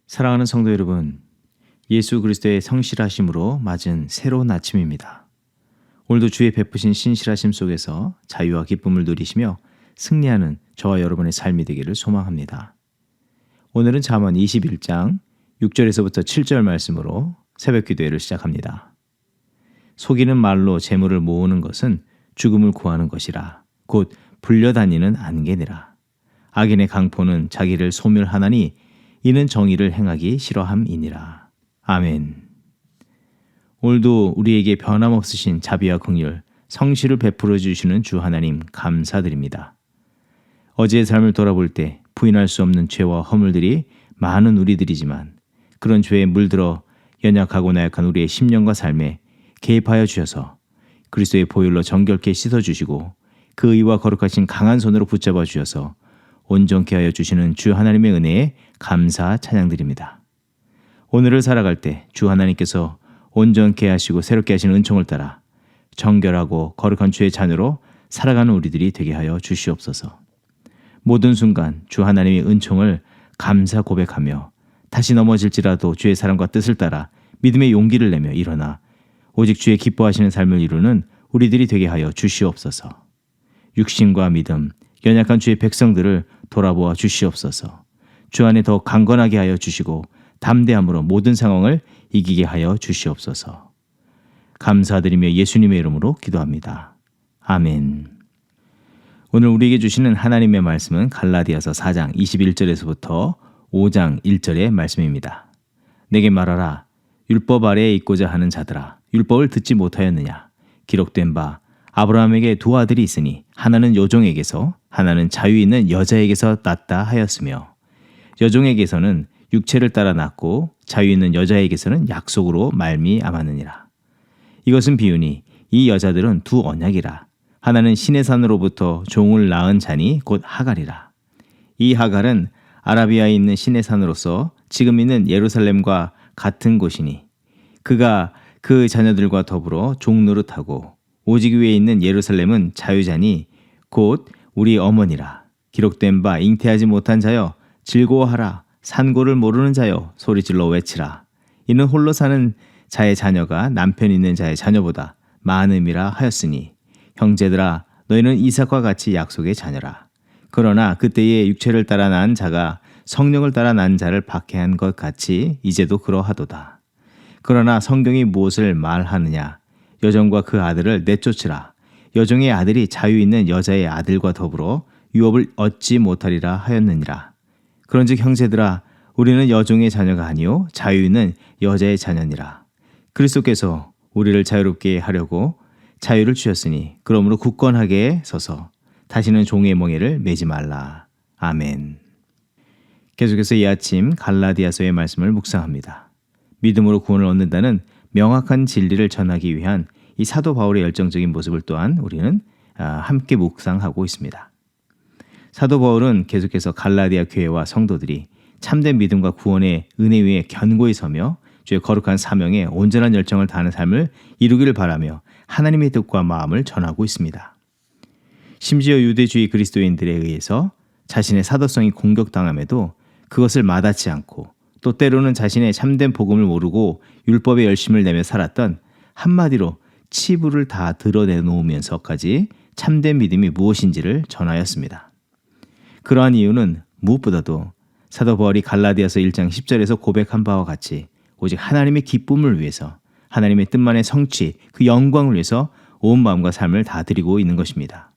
사랑하는 성도 여러분, 예수 그리스도의 성실하심으로 맞은 새로운 아침입니다. 오늘도 주의 베푸신 신실하심 속에서 자유와 기쁨을 누리시며 승리하는 저와 여러분의 삶이 되기를 소망합니다. 오늘은 잠언 21장 6절에서부터 7절 말씀으로 새벽 기도회를 시작합니다. 속이는 말로 재물을 모으는 것은 죽음을 구하는 것이라 곧 불려다니는 안개니라. 악인의 강포는 자기를 소멸하나니 이는 정의를 행하기 싫어함이니라. 아멘. 오늘도 우리에게 변함없으신 자비와 긍휼, 성실을 베풀어 주시는 주 하나님 감사드립니다. 어제의 삶을 돌아볼 때 부인할 수 없는 죄와 허물들이 많은 우리들이지만 그런 죄에 물들어 연약하고 나약한 우리의 심령과 삶에 개입하여 주셔서 그리스도의 보혈로 정결케 씻어주시고 그 의와 거룩하신 강한 손으로 붙잡아 주셔서 온전케 하여 주시는 주 하나님의 은혜에 감사 찬양드립니다. 오늘을 살아갈 때 주 하나님께서 온전케 하시고 새롭게 하시는 은총을 따라 정결하고 거룩한 주의 자녀로 살아가는 우리들이 되게 하여 주시옵소서. 모든 순간 주 하나님의 은총을 감사 고백하며 다시 넘어질지라도 주의 사랑과 뜻을 따라 믿음의 용기를 내며 일어나 오직 주의 기뻐하시는 삶을 이루는 우리들이 되게 하여 주시옵소서. 육신과 믿음, 연약한 주의 백성들을 돌아보아 주시옵소서. 주 안에 더 강건하게 하여 주시고 담대함으로 모든 상황을 이기게 하여 주시옵소서. 감사드리며 예수님의 이름으로 기도합니다. 아멘. 오늘 우리에게 주시는 하나님의 말씀은 갈라디아서 4장 21절에서부터 5장 1절의 말씀입니다. 내게 말하라. 율법 아래에 있고자 하는 자들아, 율법을 듣지 못하였느냐? 기록된 바 아브라함에게 두 아들이 있으니 하나는 여종에게서 하나는 자유 있는 여자에게서 낳았다 하였으며 여종에게서는 육체를 따라 낳고 자유 있는 여자에게서는 약속으로 말미암았느니라. 이것은 비유니 이 여자들은 두 언약이라. 하나는 신의 산으로부터 종을 낳은 자니 곧 하갈이라. 이 하갈은 아라비아에 있는 신의 산으로서 지금 있는 예루살렘과 같은 곳이니 그가 그 자녀들과 더불어 종 노릇하고 오직 위에 있는 예루살렘은 자유자니 곧 우리 어머니라. 기록된 바 잉태하지 못한 자여 즐거워하라. 산고를 모르는 자여 소리질러 외치라. 이는 홀로 사는 자의 자녀가 남편 있는 자의 자녀보다 많음이라 하였으니 형제들아 너희는 이삭과 같이 약속의 자녀라. 그러나 그때에 육체를 따라 난 자가 성령을 따라 난 자를 박해한 것 같이 이제도 그러하도다. 그러나 성경이 무엇을 말하느냐? 여종과 그 아들을 내쫓으라. 여종의 아들이 자유 있는 여자의 아들과 더불어 유업을 얻지 못하리라 하였느니라. 그런즉 형제들아 우리는 여종의 자녀가 아니요 자유 있는 여자의 자녀니라. 그리스도께서 우리를 자유롭게 하려고 자유를 주셨으니 그러므로 굳건하게 서서 다시는 종의 멍에를 매지 말라. 아멘. 계속해서 이 아침 갈라디아서의 말씀을 묵상합니다. 믿음으로 구원을 얻는다는 명확한 진리를 전하기 위한 이 사도 바울의 열정적인 모습을 또한 우리는 함께 묵상하고 있습니다. 사도 바울은 계속해서 갈라디아 교회와 성도들이 참된 믿음과 구원의 은혜 위에 견고히 서며 주의 거룩한 사명에 온전한 열정을 다하는 삶을 이루기를 바라며 하나님의 뜻과 마음을 전하고 있습니다. 심지어 유대주의 그리스도인들에 의해서 자신의 사도성이 공격당함에도 그것을 마다치 않고 또 때로는 자신의 참된 복음을 모르고 율법에 열심을 내며 살았던 한마디로 치부를 다 드러내놓으면서까지 참된 믿음이 무엇인지를 전하였습니다. 그러한 이유는 무엇보다도 사도 바울이 갈라디아서 1장 10절에서 고백한 바와 같이 오직 하나님의 기쁨을 위해서 하나님의 뜻만의 성취, 그 영광을 위해서 온 마음과 삶을 다 드리고 있는 것입니다.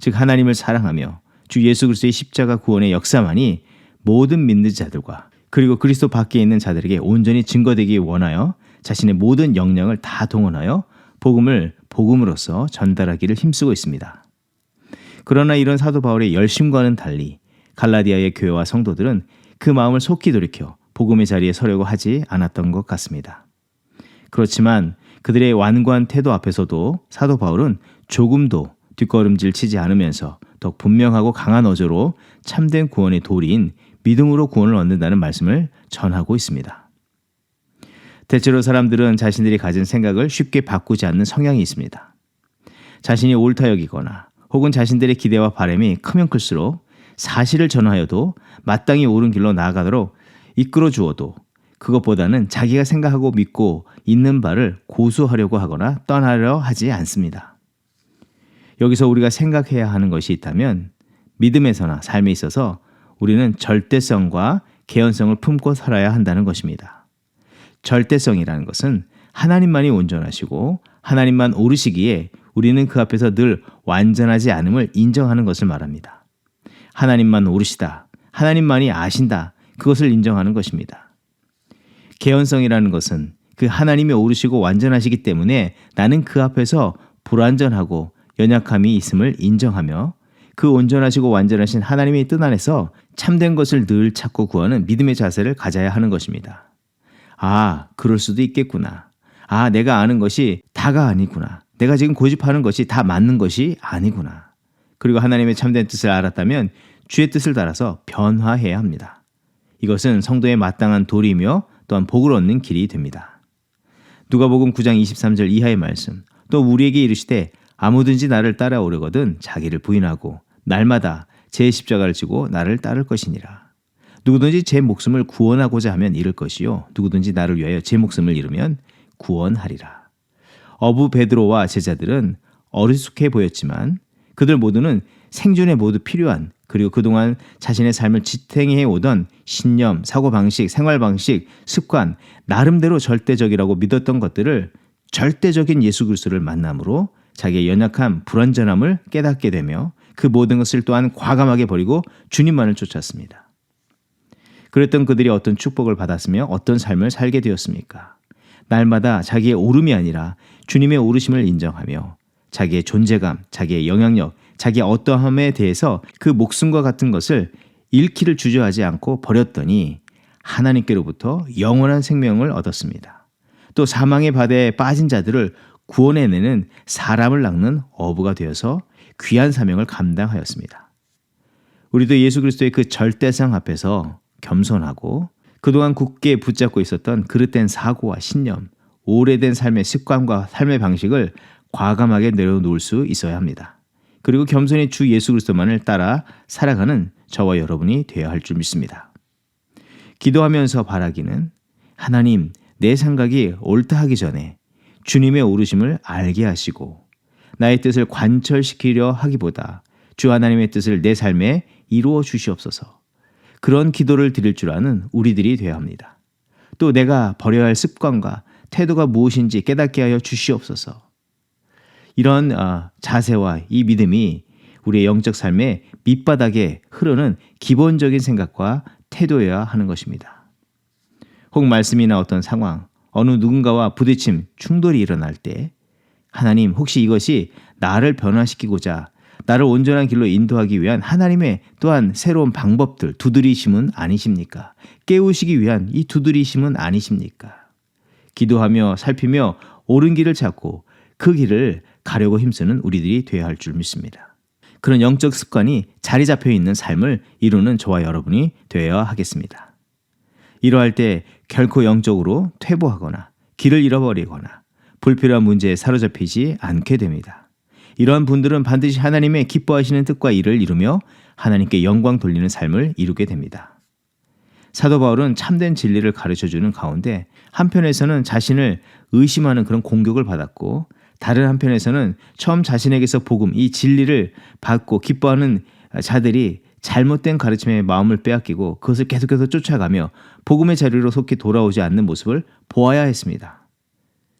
즉 하나님을 사랑하며 주 예수 그리스도의 십자가 구원의 역사만이 모든 믿는 자들과 그리고 그리스도 밖에 있는 자들에게 온전히 증거되기 원하여 자신의 모든 역량을 다 동원하여 복음을 복음으로써 전달하기를 힘쓰고 있습니다. 그러나 이런 사도 바울의 열심과는 달리 갈라디아의 교회와 성도들은 그 마음을 속히 돌이켜 복음의 자리에 서려고 하지 않았던 것 같습니다. 그렇지만 그들의 완고한 태도 앞에서도 사도 바울은 조금도 뒷걸음질 치지 않으면서 더 분명하고 강한 어조로 참된 구원의 도리인 믿음으로 구원을 얻는다는 말씀을 전하고 있습니다. 대체로 사람들은 자신들이 가진 생각을 쉽게 바꾸지 않는 성향이 있습니다. 자신이 옳다 여기거나 혹은 자신들의 기대와 바람이 크면 클수록 사실을 전하여도 마땅히 옳은 길로 나아가도록 이끌어 주어도 그것보다는 자기가 생각하고 믿고 있는 바를 고수하려고 하거나 떠나려 하지 않습니다. 여기서 우리가 생각해야 하는 것이 있다면 믿음에서나 삶에 있어서 우리는 절대성과 개연성을 품고 살아야 한다는 것입니다. 절대성이라는 것은 하나님만이 온전하시고 하나님만 오르시기에 우리는 그 앞에서 늘 완전하지 않음을 인정하는 것을 말합니다. 하나님만 오르시다, 하나님만이 아신다, 그것을 인정하는 것입니다. 개연성이라는 것은 그 하나님이 오르시고 완전하시기 때문에 나는 그 앞에서 불완전하고 연약함이 있음을 인정하며 그 온전하시고 완전하신 하나님의 뜻 안에서 참된 것을 늘 찾고 구하는 믿음의 자세를 가져야 하는 것입니다. 아, 그럴 수도 있겠구나. 아, 내가 아는 것이 다가 아니구나. 내가 지금 고집하는 것이 다 맞는 것이 아니구나. 그리고 하나님의 참된 뜻을 알았다면 주의 뜻을 따라서 변화해야 합니다. 이것은 성도의 마땅한 도리이며 또한 복을 얻는 길이 됩니다. 누가복음 9장 23절 이하의 말씀, 또 우리에게 이르시되 아무든지 나를 따라오려거든 자기를 부인하고 날마다 제 십자가를 지고 나를 따를 것이니라. 누구든지 제 목숨을 구원하고자 하면 잃을 것이요 누구든지 나를 위하여 제 목숨을 잃으면 구원하리라. 어부 베드로와 제자들은 어리숙해 보였지만 그들 모두는 생존에 모두 필요한, 그리고 그동안 자신의 삶을 지탱해 오던 신념, 사고방식, 생활방식, 습관, 나름대로 절대적이라고 믿었던 것들을 절대적인 예수 그리스도를 만남으로 자기의 연약함, 불완전함을 깨닫게 되며 그 모든 것을 또한 과감하게 버리고 주님만을 쫓았습니다. 그랬던 그들이 어떤 축복을 받았으며 어떤 삶을 살게 되었습니까? 날마다 자기의 오름이 아니라 주님의 오르심을 인정하며 자기의 존재감, 자기의 영향력, 자기의 어떠함에 대해서 그 목숨과 같은 것을 잃기를 주저하지 않고 버렸더니 하나님께로부터 영원한 생명을 얻었습니다. 또 사망의 바다에 빠진 자들을 구원해내는 사람을 낚는 어부가 되어서 귀한 사명을 감당하였습니다. 우리도 예수 그리스도의 그 절대성 앞에서 겸손하고 그동안 굳게 붙잡고 있었던 그릇된 사고와 신념, 오래된 삶의 습관과 삶의 방식을 과감하게 내려놓을 수 있어야 합니다. 그리고 겸손히 주 예수 그리스도만을 따라 살아가는 저와 여러분이 되어야 할 줄 믿습니다. 기도하면서 바라기는 하나님, 내 생각이 옳다 하기 전에 주님의 오르심을 알게 하시고 나의 뜻을 관철시키려 하기보다 주 하나님의 뜻을 내 삶에 이루어 주시옵소서. 그런 기도를 드릴 줄 아는 우리들이 되어야 합니다. 또 내가 버려야 할 습관과 태도가 무엇인지 깨닫게 하여 주시옵소서. 이런 자세와 이 믿음이 우리의 영적 삶의 밑바닥에 흐르는 기본적인 생각과 태도여야 하는 것입니다. 혹 말씀이나 어떤 상황, 어느 누군가와 부딪힘, 충돌이 일어날 때 하나님, 혹시 이것이 나를 변화시키고자 나를 온전한 길로 인도하기 위한 하나님의 또한 새로운 방법들, 두드리심은 아니십니까? 깨우시기 위한 이 두드리심은 아니십니까? 기도하며 살피며 옳은 길을 찾고 그 길을 가려고 힘쓰는 우리들이 되어야 할 줄 믿습니다. 그런 영적 습관이 자리 잡혀 있는 삶을 이루는 저와 여러분이 되어야 하겠습니다. 이러할 때 결코 영적으로 퇴보하거나 길을 잃어버리거나 불필요한 문제에 사로잡히지 않게 됩니다. 이러한 분들은 반드시 하나님의 기뻐하시는 뜻과 일을 이루며 하나님께 영광 돌리는 삶을 이루게 됩니다. 사도 바울은 참된 진리를 가르쳐주는 가운데 한편에서는 자신을 의심하는 그런 공격을 받았고 다른 한편에서는 처음 자신에게서 복음, 이 진리를 받고 기뻐하는 자들이 잘못된 가르침에 마음을 빼앗기고 그것을 계속해서 쫓아가며 복음의 자리로 속히 돌아오지 않는 모습을 보아야 했습니다.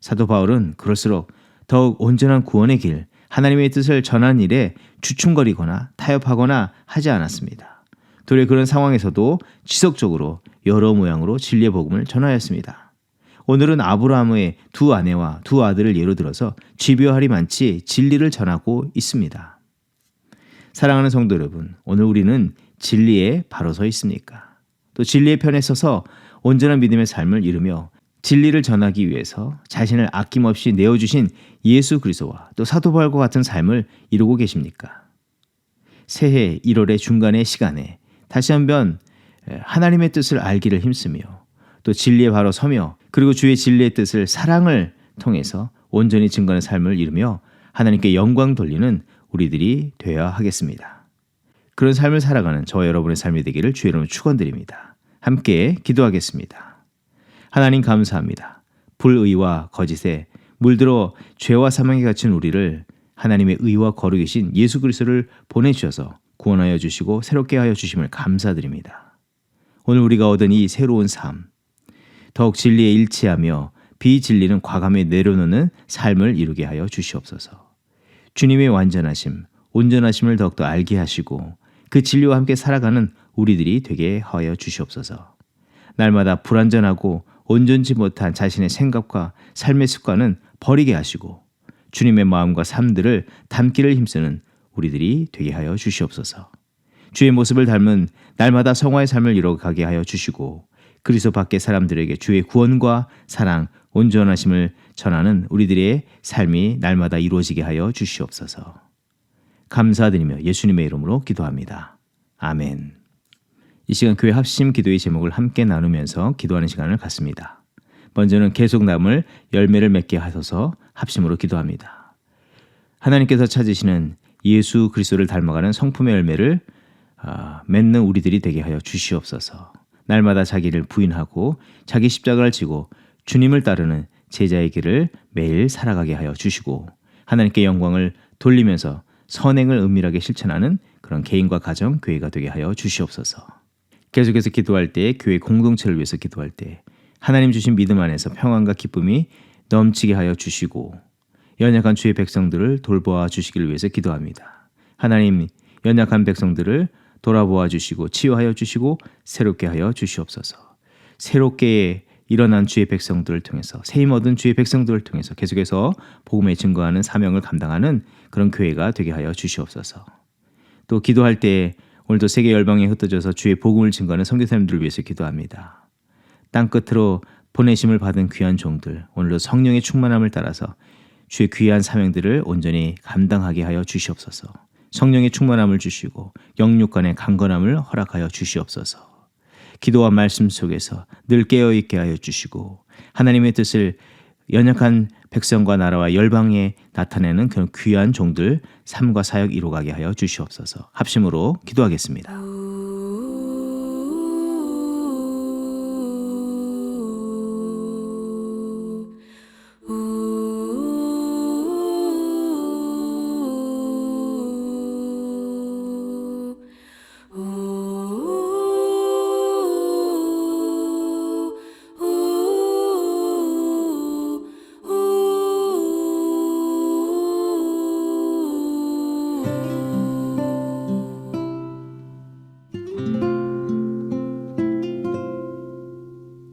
사도 바울은 그럴수록 더욱 온전한 구원의 길, 하나님의 뜻을 전하는 일에 주춤거리거나 타협하거나 하지 않았습니다. 도리어 그런 상황에서도 지속적으로 여러 모양으로 진리의 복음을 전하였습니다. 오늘은 아브라함의 두 아내와 두 아들을 예로 들어서 집요할이 많지 진리를 전하고 있습니다. 사랑하는 성도 여러분, 오늘 우리는 진리에 바로 서 있습니까? 또 진리의 편에 서서 온전한 믿음의 삶을 이루며 진리를 전하기 위해서 자신을 아낌없이 내어주신 예수 그리스도와 또 사도 바울과 같은 삶을 이루고 계십니까? 새해 1월의 중간의 시간에 다시 한번 하나님의 뜻을 알기를 힘쓰며 또 진리에 바로 서며 그리고 주의 진리의 뜻을 사랑을 통해서 온전히 증거하는 삶을 이루며 하나님께 영광 돌리는 우리들이 되어야 하겠습니다. 그런 삶을 살아가는 저와 여러분의 삶이 되기를 주의 이름으로 축원드립니다. 함께 기도하겠습니다. 하나님 감사합니다. 불의와 거짓에 물들어 죄와 사망에 갇힌 우리를 하나님의 의와 거룩이신 예수 그리스도를 보내주셔서 구원하여 주시고 새롭게 하여 주심을 감사드립니다. 오늘 우리가 얻은 이 새로운 삶, 더욱 진리에 일치하며 비진리는 과감히 내려놓는 삶을 이루게 하여 주시옵소서. 주님의 완전하심, 온전하심을 더욱더 알게 하시고 그 진리와 함께 살아가는 우리들이 되게 하여 주시옵소서. 날마다 불완전하고 온전치 못한 자신의 생각과 삶의 습관은 버리게 하시고 주님의 마음과 삶들을 담기를 힘쓰는 우리들이 되게 하여 주시옵소서. 주의 모습을 닮은 날마다 성화의 삶을 이뤄가게 하여 주시고 그리스도 밖의 사람들에게 주의 구원과 사랑, 온전하심을 전하는 우리들의 삶이 날마다 이루어지게 하여 주시옵소서. 감사드리며 예수님의 이름으로 기도합니다. 아멘. 이 시간 교회 합심 기도의 제목을 함께 나누면서 기도하는 시간을 갖습니다. 먼저는 계속 남을 열매를 맺게 하소서 합심으로 기도합니다. 하나님께서 찾으시는 예수 그리스도를 닮아가는 성품의 열매를 맺는 우리들이 되게 하여 주시옵소서. 날마다 자기를 부인하고 자기 십자가를 지고 주님을 따르는 제자의 길을 매일 살아가게 하여 주시고 하나님께 영광을 돌리면서 선행을 은밀하게 실천하는 그런 개인과 가정, 교회가 되게 하여 주시옵소서. 계속해서 기도할 때 교회 공동체를 위해서 기도할 때 하나님 주신 믿음 안에서 평안과 기쁨이 넘치게 하여 주시고 연약한 주의 백성들을 돌보아 주시기를 위해서 기도합니다. 하나님 연약한 백성들을 돌아보아 주시고 치유하여 주시고 새롭게 하여 주시옵소서. 새롭게 일어난 주의 백성들을 통해서 세임 얻은 주의 백성들을 통해서 계속해서 복음에 증거하는 사명을 감당하는 그런 교회가 되게 하여 주시옵소서. 또 기도할 때 오늘도 세계 열방에 흩어져서 주의 복음을 증거하는 선교사님들을 위해서 기도합니다. 땅끝으로 보내심을 받은 귀한 종들 오늘도 성령의 충만함을 따라서 주의 귀한 사명들을 온전히 감당하게 하여 주시옵소서. 성령의 충만함을 주시고 영육간의 강건함을 허락하여 주시옵소서. 기도와 말씀 속에서 늘 깨어있게 하여 주시고 하나님의 뜻을 연약한 백성과 나라와 열방에 나타내는 그런 귀한 종들 삶과 사역 이루어가게 하여 주시옵소서. 합심으로 기도하겠습니다.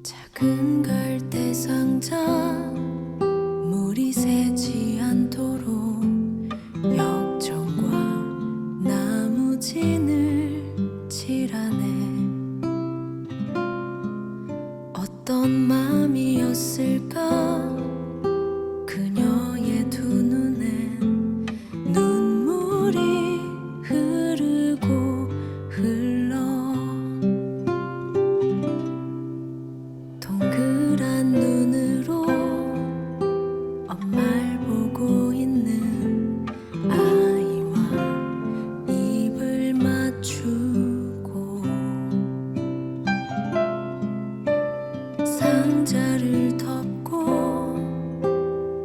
작은 갈대 상자 물이 새지 않도록 역청과 나무진을 칠하네. 어떤 마음이었을까 그녀의 두 눈엔 눈물이 흐르고 흘러 동그란 눈으로 엄마를 보고 있는 아이와 입을 맞추고 상자를 덮고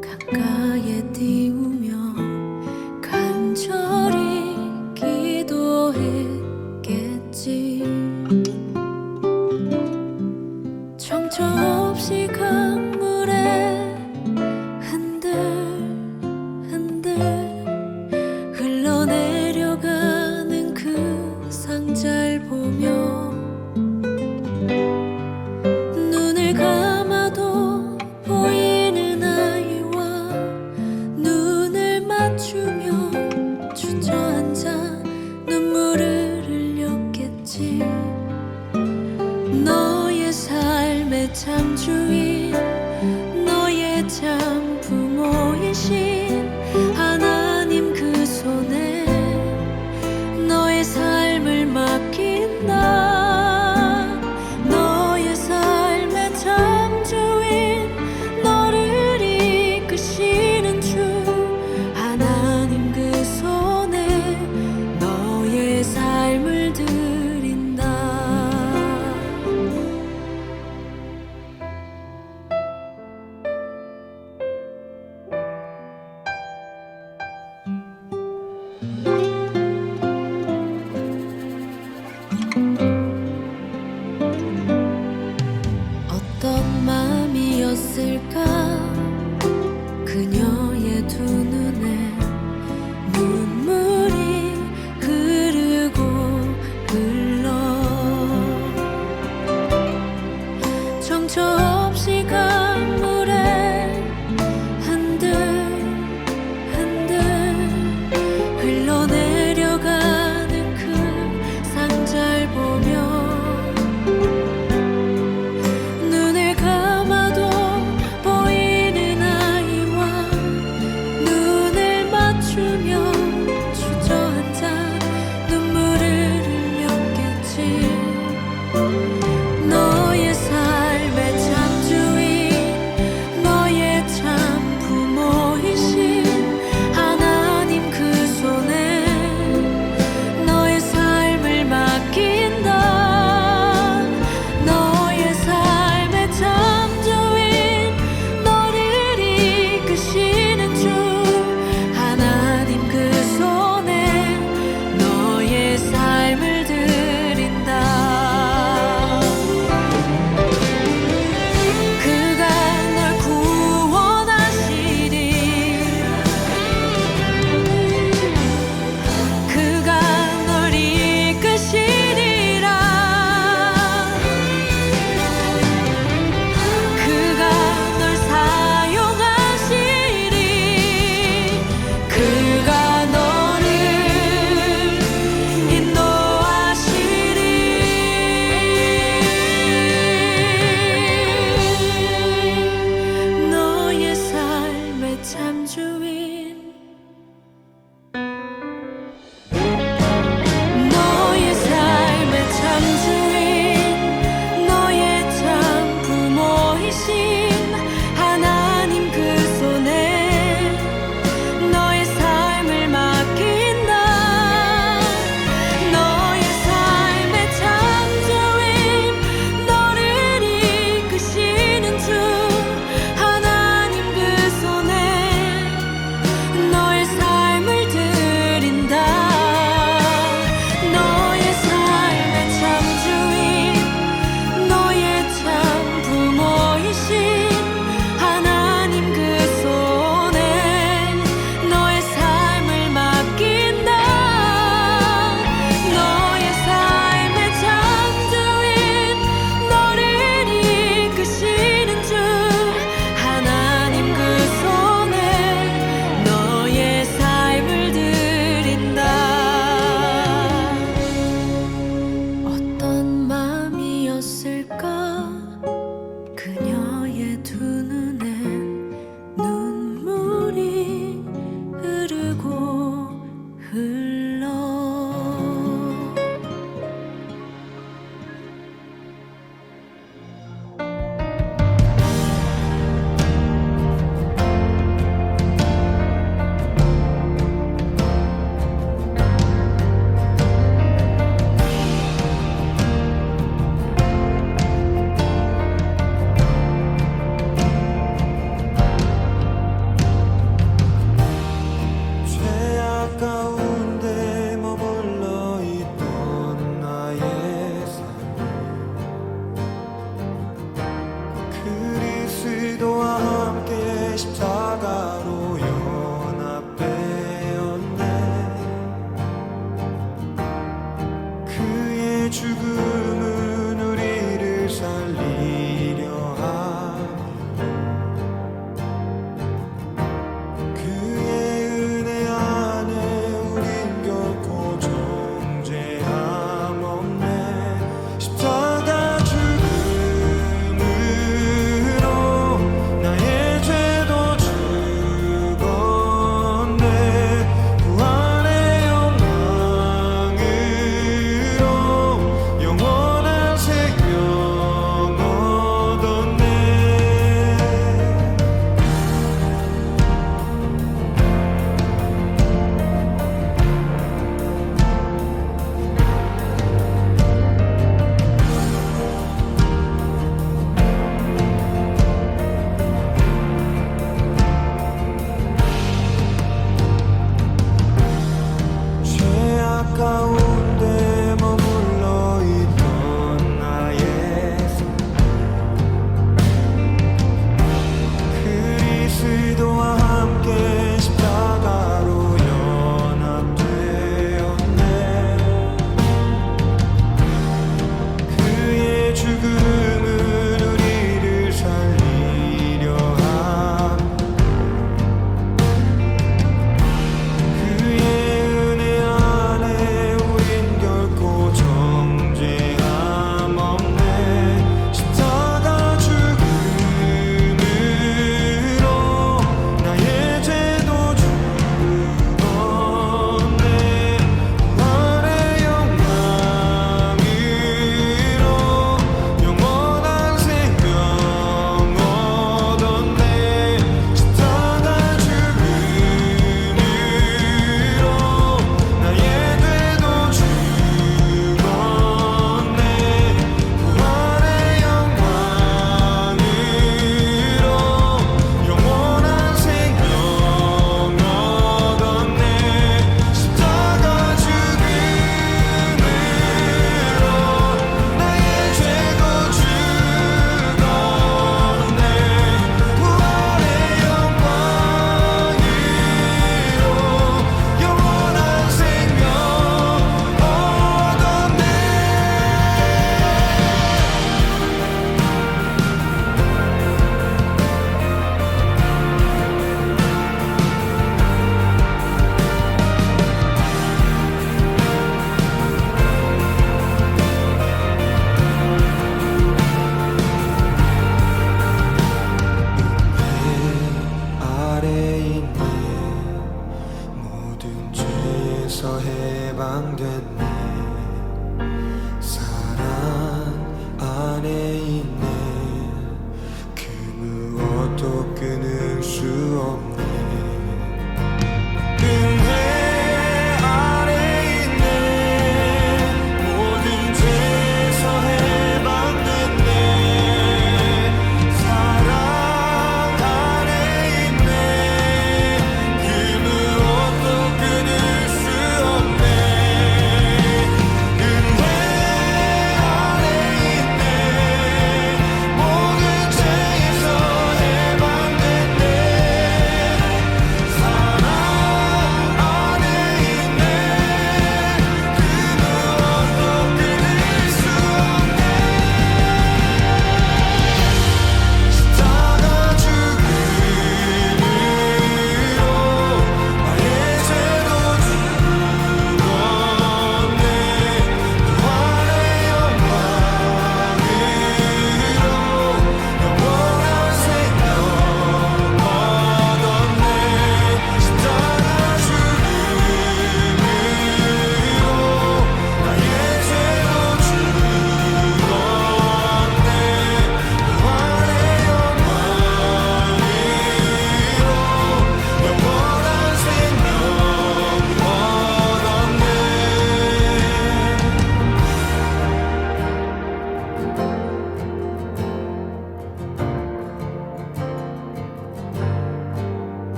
가까이에 띄우며 간절히 기도했겠지. 정처 없이 강물에 흔들흔들 흘러내려가는 그 상자를 보며 눈을 감아도 보이는 아이와 눈을 맞추며 주저앉아 눈물을 흘렸겠지. 너의 삶의 참 주인 너의 참 부모이신 하나님 그 손에 너의 삶을 맡긴다. 너의 삶의 참 주인 너를 이끄시는 주 하나님 그 손에 너의 삶을 드린다. 있을까? 그녀의 두 눈에 눈물이 흐르고 흘러 정처 없이 가